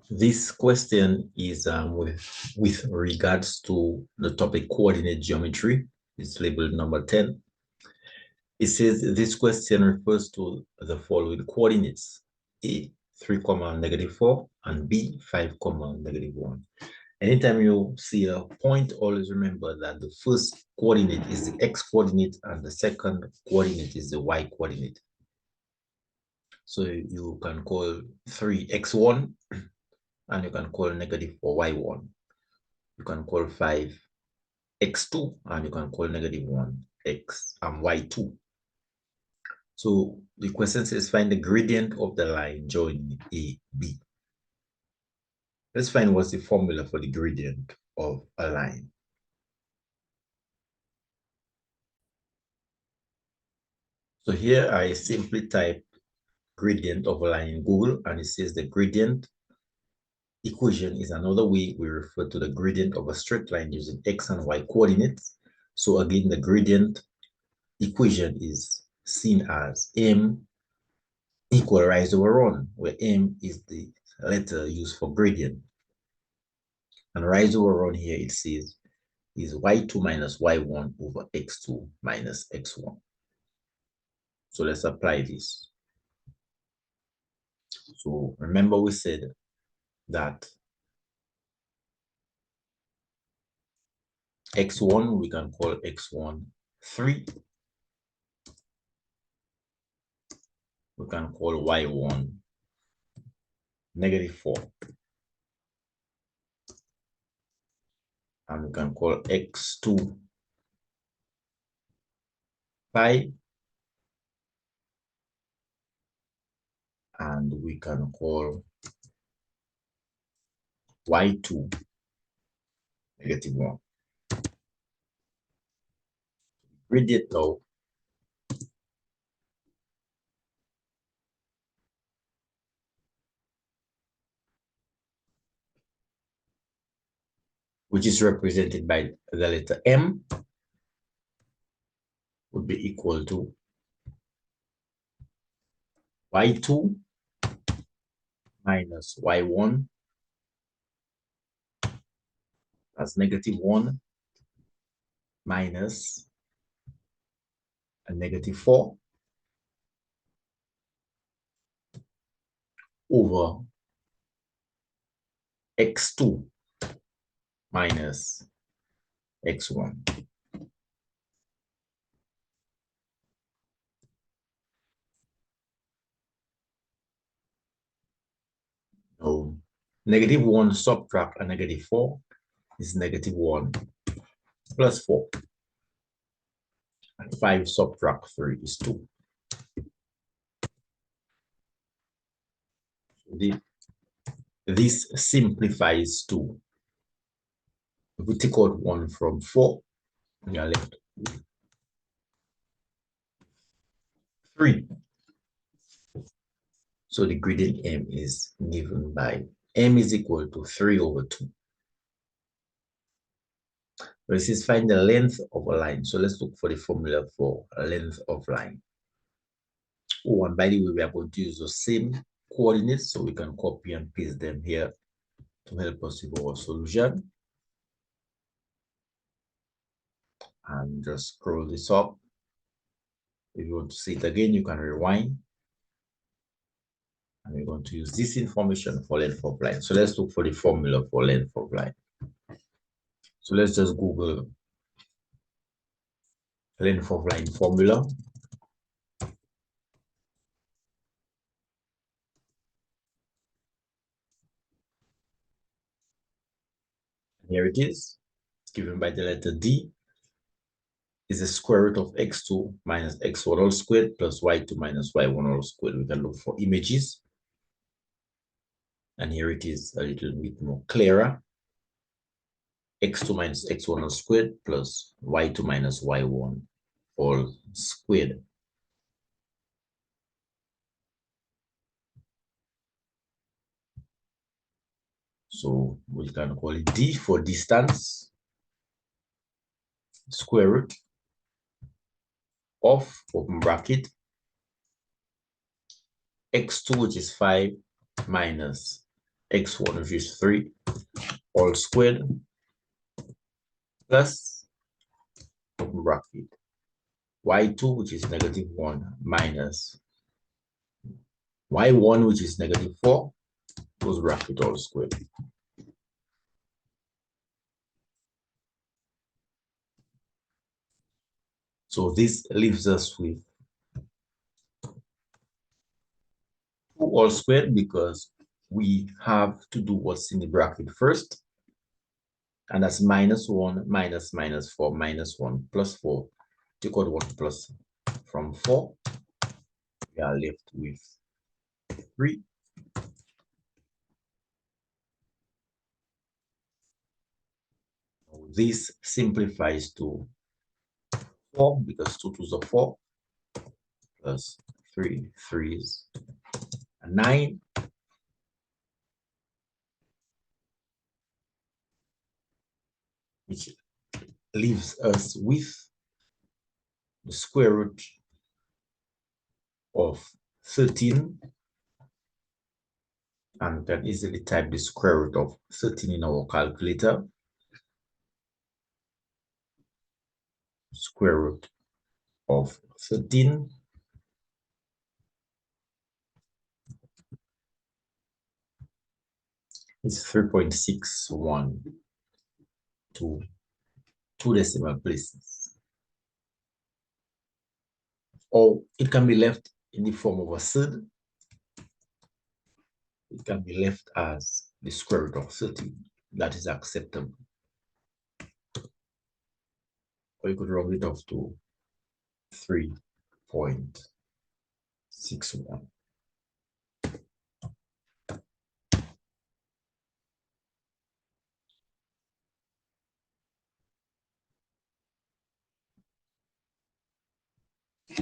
This question is with regards to the topic coordinate geometry. It's labeled number 10. It says this question refers to the following coordinates: A, 3, -4, and B, 5, -1. Anytime you see a point, always remember that the first coordinate is the x coordinate and the second coordinate is the y coordinate. So you can call 3x1 and you can call -4y1. You can call 5x2 and you can call -1 x and y2. So the question says find the gradient of the line joining A, B. Let's find what's the formula for the gradient of a line. So here I simply type gradient of a line in Google, and it says the gradient equation is another way we refer to the gradient of a straight line using x and y coordinates. So again, the gradient equation is seen as m equal rise over run, where m is the letter used for gradient. And rise over run here, it says, is y2 minus y1 over x2 minus x1. So let's apply this. So remember we said that x1 we can call x1 3. We can call y1 -4. And we can call x2 5. And we can call y2 -1. Read it now. Which is represented by the letter m, would be equal to y2 minus y1 as -1 minus a -4 over x2 minus x1. So -1 subtract a -4 is -1 plus 4. And 5 subtract 3 is 2. This simplifies to, if we take out 1 from 4, we are left with 3. So the gradient m is given by m is equal to 3 over 2. This is find the length of a line. So let's look for the formula for a length of line. Oh, and by the way, we are going to use the same coordinates, so we can copy and paste them here to help us with our solution. And just scroll this up. If you want to see it again, you can rewind. And we're going to use this information for length of line. So let's look for the formula for length of line. So let's just Google length of line formula. Here it is. It's given by the letter D. Is the square root of x2 minus x1 all squared plus y2 minus y1 all squared. We can look for images. And here it is a little bit more clearer. X2 minus x1 all squared plus y2 minus y1 all squared. So we can call it D for distance, square root of, open bracket, x2, which is 5, minus x1, which is 3, all squared, plus open bracket y2, which is negative 1, minus y1, which is negative 4, close bracket, all squared. So this leaves us with 2 all squared, because we have to do what's in the bracket first. And that's minus 1, minus 4, minus 1, plus 4. Take out 1 plus from 4. We are left with 3. This simplifies to 4, because 2 2s are 4, plus 3 3s are 9. Which leaves us with the square root of 13, and we can easily type the square root of 13 in our calculator. Square root of 13 is 3.61 to 2 decimal places. Or it can be left in the form of a surd. It can be left as the square root of 13. That is acceptable. Or you could round it off to 3.61.